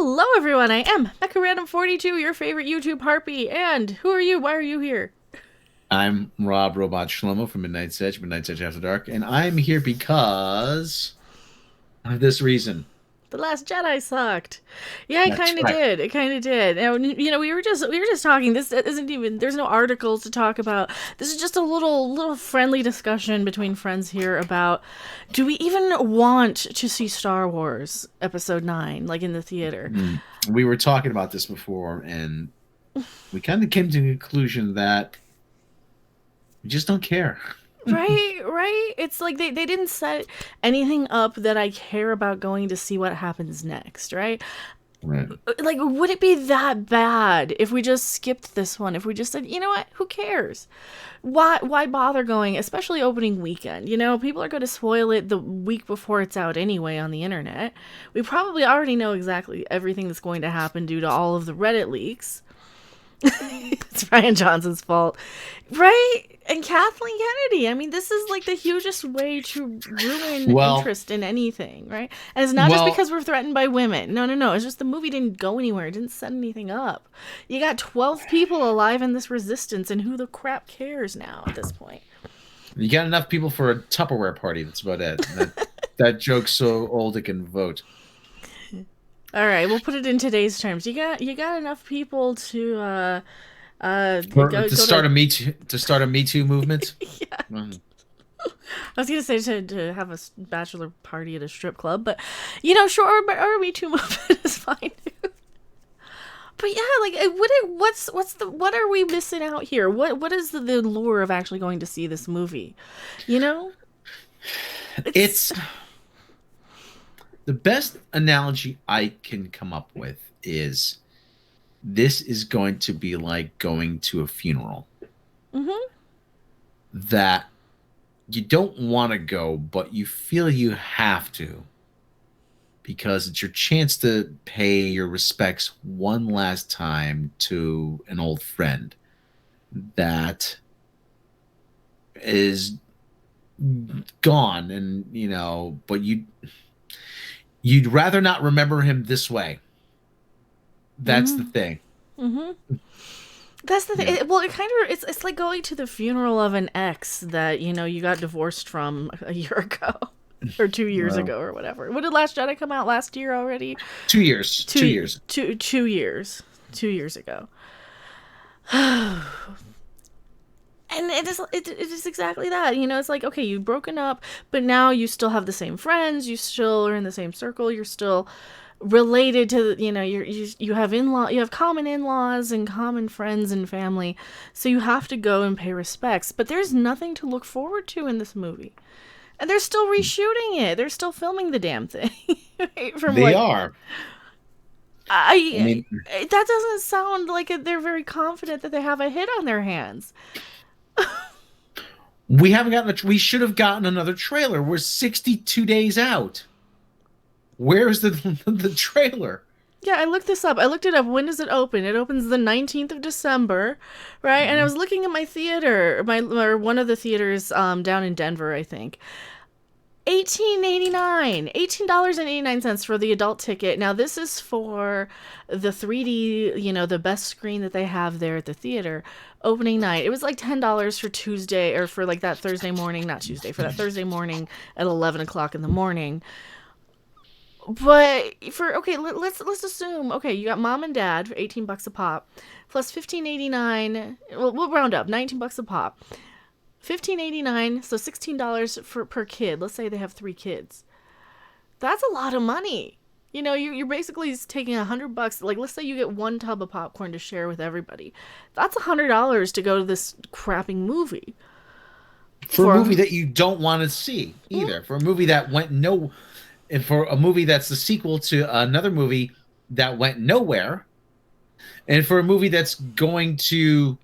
Hello everyone, I am Mecha 42, your favorite YouTube harpy, and who are you? Why are you here? I'm Rob Robot Shlomo from Midnight's Edge After Dark, and I'm here because of this reason. The Last Jedi sucked. Yeah, it That's kind of right. did. It kind of did. And, we were just talking. This isn't even. There's no articles to talk about. This is just a little friendly discussion between friends here about do we even want to see Star Wars Episode 9 like in the theater? We were talking about this before, and we kind of came to the conclusion that we just don't care. Right, right. It's like they didn't set anything up that I care about going to see what happens next, right? Right. Like, would it be that bad if we just skipped this one? If we just said, you know what, who cares? Why bother going, especially opening weekend? You know, people are going to spoil it the week before it's out anyway on the internet. We probably already know exactly everything that's going to happen due to all of the Reddit leaks. It's Ryan Johnson's fault. Right? And Kathleen Kennedy. I mean, this is like the hugest way to ruin Well, interest in anything, right? And it's not just well, because we're threatened by women. No, no, no. It's just the movie didn't go anywhere. It didn't set anything up. You got 12 people alive in this resistance, and who the crap cares now at this point? you got enough people for a Tupperware party. That's about it. That joke's so old it can vote. All right, we'll put it in today's terms. You got enough people to For, go to go start to a Me Too movement. yeah. Mm. I was gonna say to have a bachelor party at a strip club, but you know, sure, or Me Too movement is fine too. But yeah, like, what are we missing out here? What is the lure of actually going to see this movie? You know, it's It's the best analogy I can come up with is this is going to be like going to a funeral mm-hmm, that you don't want to go, but you feel you have to because it's your chance to pay your respects one last time to an old friend that is gone, and but you'd rather not remember him this way. That's the mm-hmm, thing. mm-hmm. That's the thing. Yeah. Well, it kind of it's like going to the funeral of an ex that you got divorced from a year ago. Or 2 years Well, ago, or whatever. When did Last Jedi come out? Last year already? 2 years. 2 years. 2 years. 2 years ago. And it is exactly that. It's like, okay, you've broken up, but now you still have the same friends, you still are in the same circle, you're still related to, you have you have common in-laws and common friends and family, so you have to go and pay respects. But there's nothing to look forward to in this movie. And they're still reshooting it. They're still filming the damn thing. Right? From They what are. I I mean, that doesn't sound like they're very confident that they have a hit on their hands. we haven't gotten we should have gotten another trailer. We're 62 days out. Where's the the trailer? Yeah, I looked this up. I looked it up. When does it open? It opens the 19th of December, right? And I was looking at my theater, or one of the theaters down in Denver, I think. $18.89 for the adult ticket. Now this is for the 3D, the best screen that they have there at the theater. Opening night, it was like $10 for Tuesday, or for like that Thursday morning, not Tuesday, for that Thursday morning at 11 o'clock in the morning. But for okay, let's assume, okay, you got mom and dad for $18 a pop, plus 15.89. Well, we'll round up, $19 a pop. 15.89, so $16 for per kid. Let's say they have 3 kids. That's a lot of money. You're basically taking $100. Like, let's say you get one tub of popcorn to share with everybody. That's $100 to go to this crapping movie. For a For movie that you don't want to see either. For a movie that went no and for a movie that's the sequel to another movie that went nowhere, and for a movie that's going to,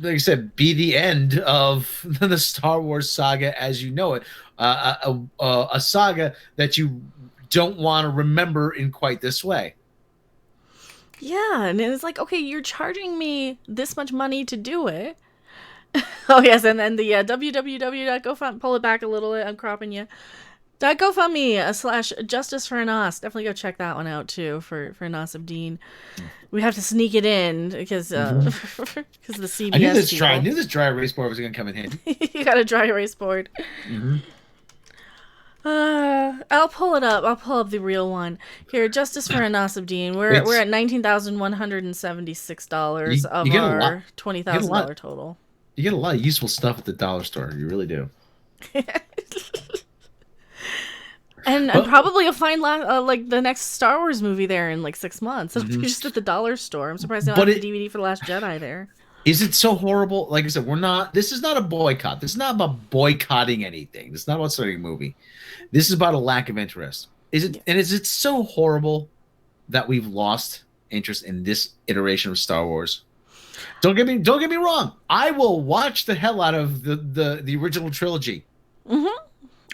like I said, be the end of the Star Wars saga as you know it, a saga that you don't want to remember in quite this way. yeah, and it's like, okay, you're charging me this much money to do it. Oh yes, and then the www. Go pull it back a little. I'm cropping you. That GoFundMe slash Justice for Anas. Definitely go check that one out too for Anas Abdeen. We have to sneak it in because Mhm. because the I knew CBS this dry. I people. knew this dry erase board was going to come in handy. You got a dry erase board. Hmm. I'll pull it up. I'll pull up the real one here. Justice for Anas Abdeen. We're It's at $19,176 you of get a lot. our twenty You get a thousand lot. dollar total. You get a lot of useful stuff at the dollar store. You really do. And But probably you'll find like the next Star Wars movie there in like 6 months. It'll be mhm. just at the dollar store. I'm surprised they don't but have the it DVD for the Last Jedi there. is it so horrible. Like I said, we're not. This is not a boycott. This is not about boycotting anything. This is not about starting a movie. This is about a lack of interest. Is it? Yeah. And is it so horrible that we've lost interest in this iteration of Star Wars? Don't get me wrong. I will watch the hell out of the original trilogy. Mm-hmm.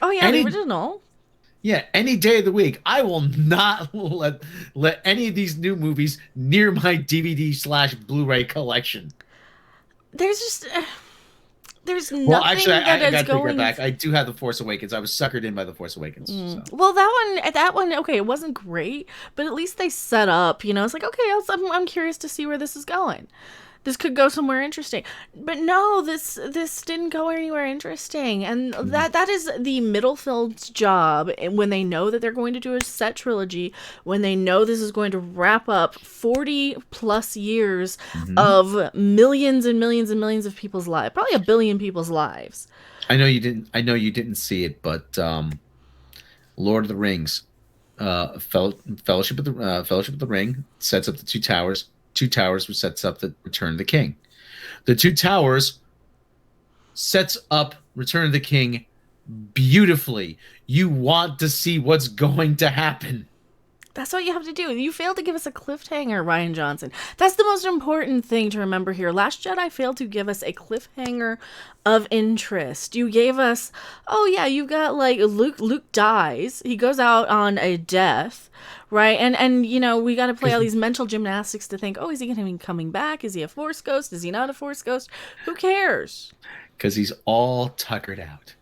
Oh yeah, the Any original. Yeah, any day of the week. I will not let any of these new movies near my DVD/Blu-ray collection. There's just there's Well, nothing actually, that I is got to take that going. back. I do have The Force Awakens. I was suckered in by The Force Awakens. So. Well, that one, okay, it wasn't great, but at least they set up. It's like okay, I'm curious to see where this is going. This could go somewhere interesting, but no, this didn't go anywhere interesting, and that is the middle field's job when they know that they're going to do a set trilogy, when they know this is going to wrap up 40 plus years Mhm. of millions and millions and millions of people's lives, probably a billion people's lives. I know you didn't. I know you didn't see it, but Lord of the Rings, Fellowship of the Ring sets up the two towers. Two towers which sets up the Return of the King. The two towers sets up Return of the King beautifully. You want to see what's going to happen. That's what you have to do. You failed to give us a cliffhanger, Ryan Johnson. That's the most important thing to remember here. Last Jedi failed to give us a cliffhanger of interest. You gave us, oh yeah, you got like Luke dies. He goes out on a death, right? And we got to play all these mental gymnastics to think, oh, is he going to be coming back? Is he a Force ghost? Is he not a Force ghost? Who cares? Because he's all tuckered out.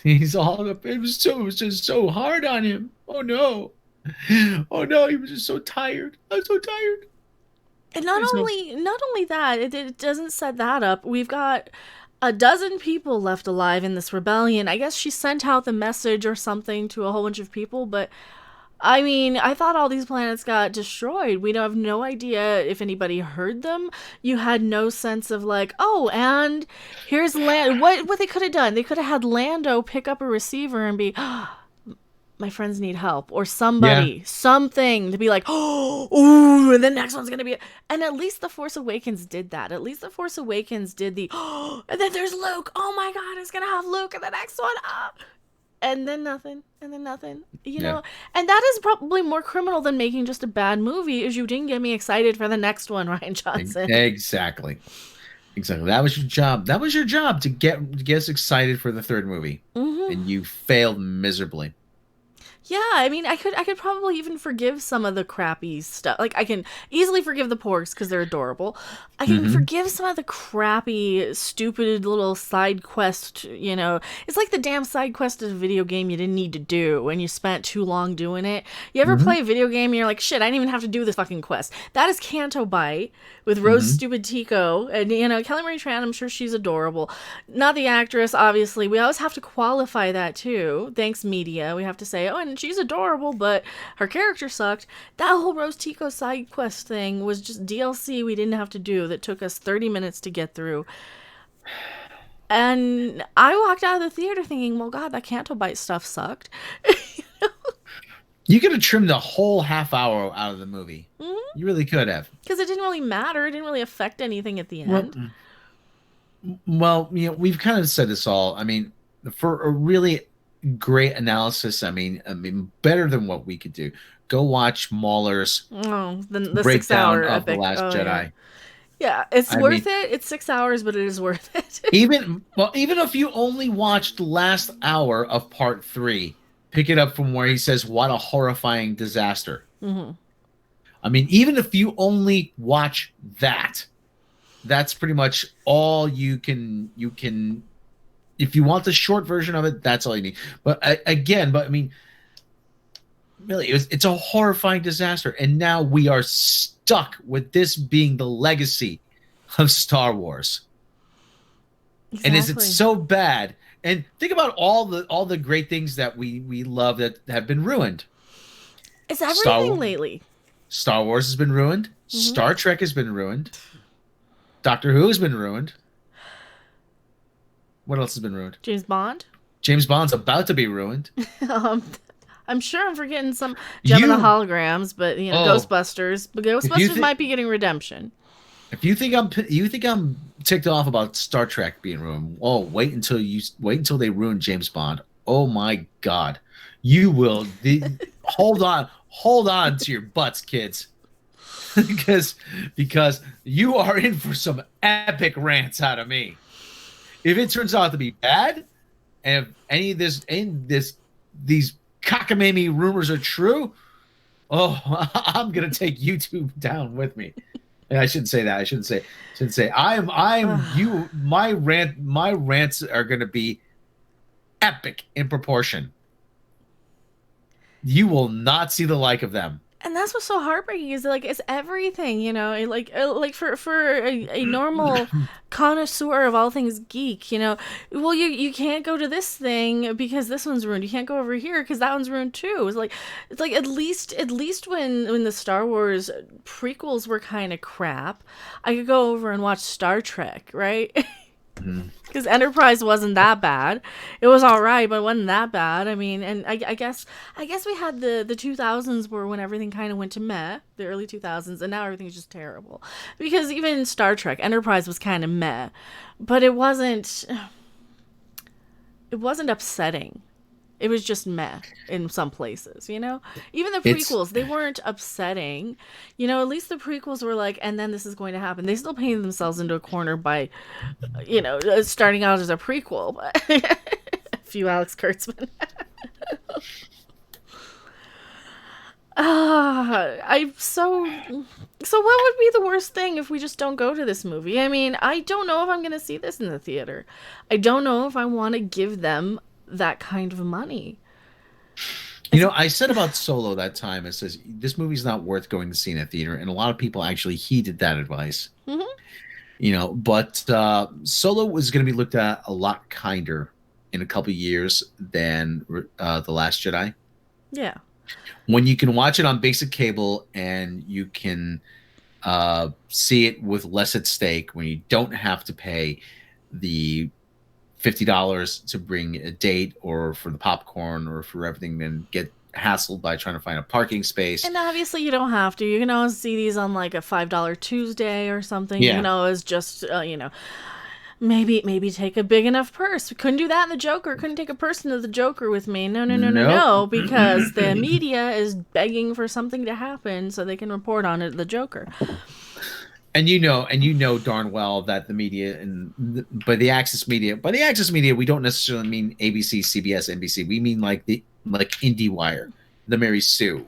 It was just so hard on him. Oh no. Oh no, he was just so tired. I'm so tired. And not only that, it doesn't set that up. We've got a dozen people left alive in this rebellion. I guess she sent out the message or something to a whole bunch of people, but I mean, I thought all these planets got destroyed. We have no idea if anybody heard them. You had no sense of like, oh, and here's Land. What they could have done? They could have had Lando pick up a receiver and be, my friends need help, or Yeah. something to be like, oh, ooh, and the next one's gonna be, and at least the Force Awakens did that. At least the Force Awakens did the, oh, and then there's Luke. Oh my God, it's gonna have Luke in the next one. Ah. And then nothing, and then nothing. Yeah. And that is probably more criminal than making just a bad movie. Is you didn't get me excited for the next one, Ryan Johnson. Exactly. Exactly. That was your job. That was your job to get us excited for the third movie. Mm-hmm. And you failed miserably. Yeah, I mean, I could probably even forgive some of the crappy stuff. Like, I can easily forgive the porgs because they're adorable. I can Hmm. forgive some of the crappy, stupid little side quest. It's like the damn side quest of a video game you didn't need to do when you spent too long doing it. You ever Hmm. play a video game and you're like, shit, I didn't even have to do this fucking quest. That is Canto Bite with Rose Hmm. Stupid Tico, and Kelly Marie Tran. I'm sure she's adorable. Not the actress, obviously. We always have to qualify that too. Thanks, media. We have to say, oh, and she's adorable, but her character sucked. That whole Rose Tico side quest thing was just DLC we didn't have to do that took us 30 minutes to get through. And I walked out of the theater thinking, well, God, that Canto Bite stuff sucked. You could have trimmed the whole half hour out of the movie. Mm-hmm. You really could have. Because it didn't really matter. It didn't really affect anything at the end. Well, we've kind of said this all. I mean, for a really great analysis, I mean, better than what we could do. Go watch Mahler's Oh, the breakdown 6 hour of The epic. Last Oh, Jedi. yeah, it's I worth mean, it. It's 6 hours, but it is worth it. even if you only watched the last hour of part 3, pick it up from where he says, "What a horrifying disaster." Mm-hmm. I mean, even if you only watch that, that's pretty much all you can if you want the short version of it, that's all you need. But I mean, really, it's a horrifying disaster, and now we are stuck with this being the legacy of Star Wars. Exactly. And is it so bad? And think about all the great things that we love that have been ruined. It's everything lately. Star Wars has been ruined. Mm-hmm. Star Trek has been ruined. Doctor Who has been ruined. What else has been ruined? James Bond. James Bond's about to be ruined. I'm sure I'm forgetting some Gem and the Holograms, but Ghostbusters. But Ghostbusters might be getting redemption. If you think I'm ticked off about Star Trek being ruined, wait until they ruin James Bond. Oh my God, you will. Hold on to your butts, kids, because you are in for some epic rants out of me. If it turns out to be bad, and if any of these cockamamie rumors are true, I'm gonna take YouTube down with me. And I shouldn't say that. I shouldn't say. I'm you. My rants are gonna be epic in proportion. You will not see the like of them. And that's what's so heartbreaking is like it's everything, like for a normal connoisseur of all things geek, well you can't go to this thing because this one's ruined. You can't go over here because that one's ruined too. It's like at least when the Star Wars prequels were kind of crap, I could go over and watch Star Trek, right? Because Enterprise wasn't that bad. It was all right, but it wasn't that bad. I mean, and I guess we had the 2000s were when everything kind of went to meh, the early 2000s, and now everything's just terrible. Because even Star Trek, Enterprise was kind of meh, but it wasn't upsetting. It was just meh in some places, Even the prequels, they weren't upsetting. At least the prequels were like, and then this is going to happen. They still painted themselves into a corner by, starting out as a prequel. But a few Alex Kurtzman. So what would be the worst thing if we just don't go to this movie? I mean, I don't know if I'm going to see this in the theater. I don't know if I want to give them that kind of money. I said about Solo that time, it says this movie's not worth going to see in a theater, and a lot of people actually heeded that advice. Mm-hmm. But Solo was going to be looked at a lot kinder in a couple years than The Last Jedi. Yeah. When you can watch it on basic cable and you can see it with less at stake, when you don't have to pay the $50 to bring a date or for the popcorn or for everything, then get hassled by trying to find a parking space. And obviously you don't have to. You can always see these on like a $5 Tuesday or something. Yeah. You can always just, maybe take a big enough purse. We couldn't do that in the Joker. Couldn't take a person to the Joker with me. No, because the media is begging for something to happen so they can report on it, the Joker. And you know darn well that the media by the Access media, we don't necessarily mean ABC, CBS, NBC. We mean like IndieWire, The Mary Sue,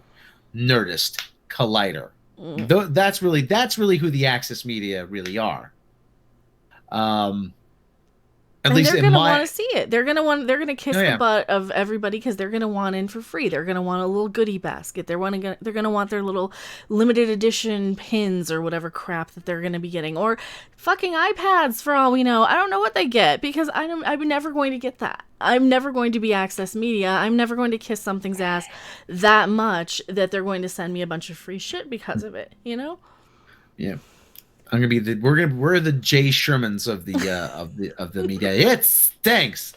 Nerdist, Collider. That's really who the Access media really are. At least they're gonna want to see it. They're gonna kiss the butt of everybody because they're gonna want in for free. They're gonna want a little goodie basket. They're gonna want their little limited edition pins or whatever crap that they're gonna be getting, or fucking iPads for all we know. I don't know what they get because I'm never going to get that. I'm never going to be Access Media. I'm never going to kiss something's ass that much that they're going to send me a bunch of free shit because of it. Yeah. I'm gonna be we're the Jay Shermans of the media. It stinks.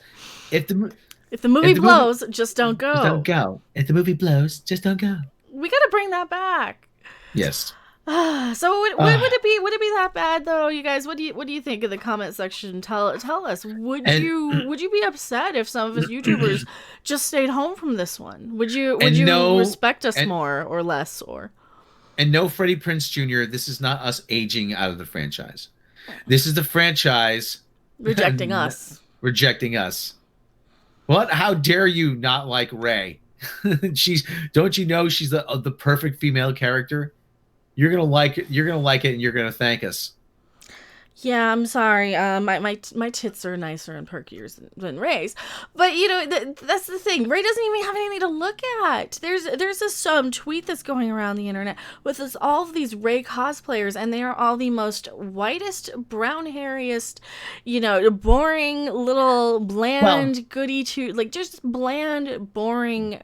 If the movie blows, just don't go. Just don't go. If the movie blows, just don't go. We gotta bring that back. Yes. So would it be that bad though, you guys? What do you think in the comment section? Tell us. Would you be upset if some of us YouTubers just stayed home from this one? Would you respect us more or less or? And no, Freddie Prinze Jr., this is not us aging out of the franchise. This is the franchise rejecting us. Rejecting us. What? How dare you not like Rey? Don't you know she's the perfect female character? You're gonna like it and you're gonna thank us. Yeah, I'm sorry. My tits are nicer and perkier than Ray's, but you know that's the thing. Ray doesn't even have anything to look at. There's this tweet that's going around the internet with all of these Ray cosplayers, and they are all the most whitest, brown hairiest, boring little Well, bland goody two, like just bland, boring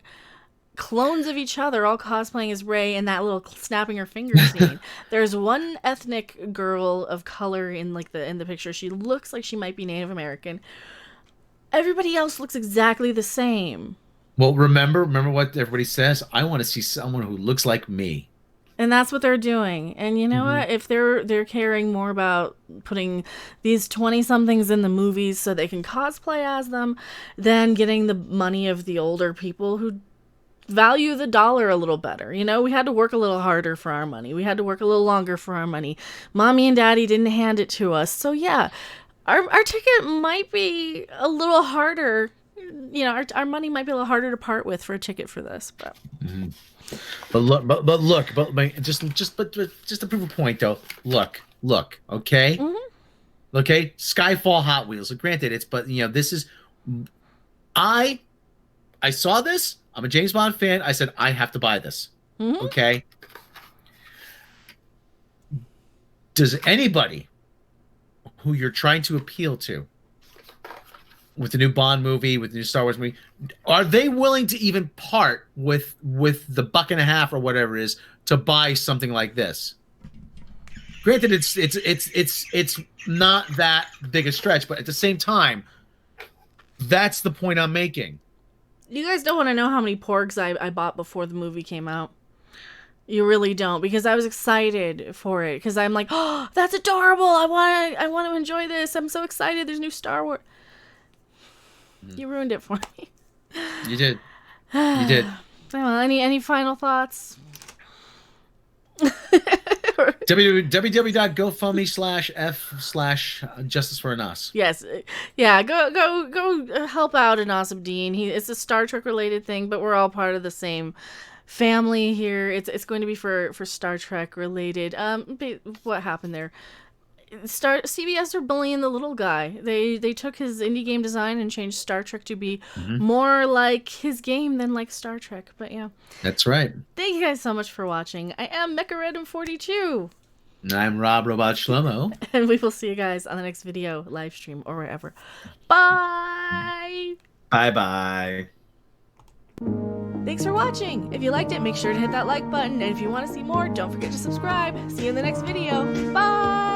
clones of each other all cosplaying as Rey in that little snapping her fingers scene. There's one ethnic girl of color in the picture. She looks like she might be Native American. Everybody else looks exactly the same. well, remember what everybody says. I want to see someone who looks like me. And that's what they're doing. And you know Hmm. what? If they're caring more about putting these 20 somethings in the movies so they can cosplay as them than getting the money of the older people who value the dollar a little better. We had to work a little harder for our money. We had to work a little longer for our money. Mommy and daddy didn't hand it to us. So yeah, our ticket might be a little harder. Our money might be a little harder to part with for a ticket for this, but Hmm. But just to prove a point though. Look, okay, mm-hmm. okay. Skyfall Hot Wheels. So granted, this is I I saw this. I'm a James Bond fan. I said I have to buy this. Mm-hmm. Okay. Does anybody who you're trying to appeal to with the new Bond movie, with the new Star Wars movie, are they willing to even part with the buck and a half or whatever it is to buy something like this? Granted, it's not that big a stretch, but at the same time, that's the point I'm making. You guys don't want to know how many porgs I bought before the movie came out. You really don't, because I was excited for it. Because I'm like, oh, that's adorable. I want to enjoy this. I'm so excited. There's new Star Wars. You ruined it for me. You did. You did. Well, any final thoughts? www.gofundme/f/justice for Anas. Yes, yeah. Go help out Anas Dean. It's a Star Trek related thing, but we're all part of the same family here. It's going to be for Star Trek related. What happened there? CBS are bullying the little guy. They took his indie game design and changed Star Trek to be Mm-hmm. more like his game than like Star Trek. But yeah, That's right. thank you guys so much for watching. I am Mecha 42, And I'm Rob Robot Shlomo. and we will see you guys on the next video, live stream, or wherever. Bye. Bye bye. Thanks for watching. If you liked it, make sure to hit that like button, and if you want to see more, don't forget to subscribe. See you in the next video. Bye.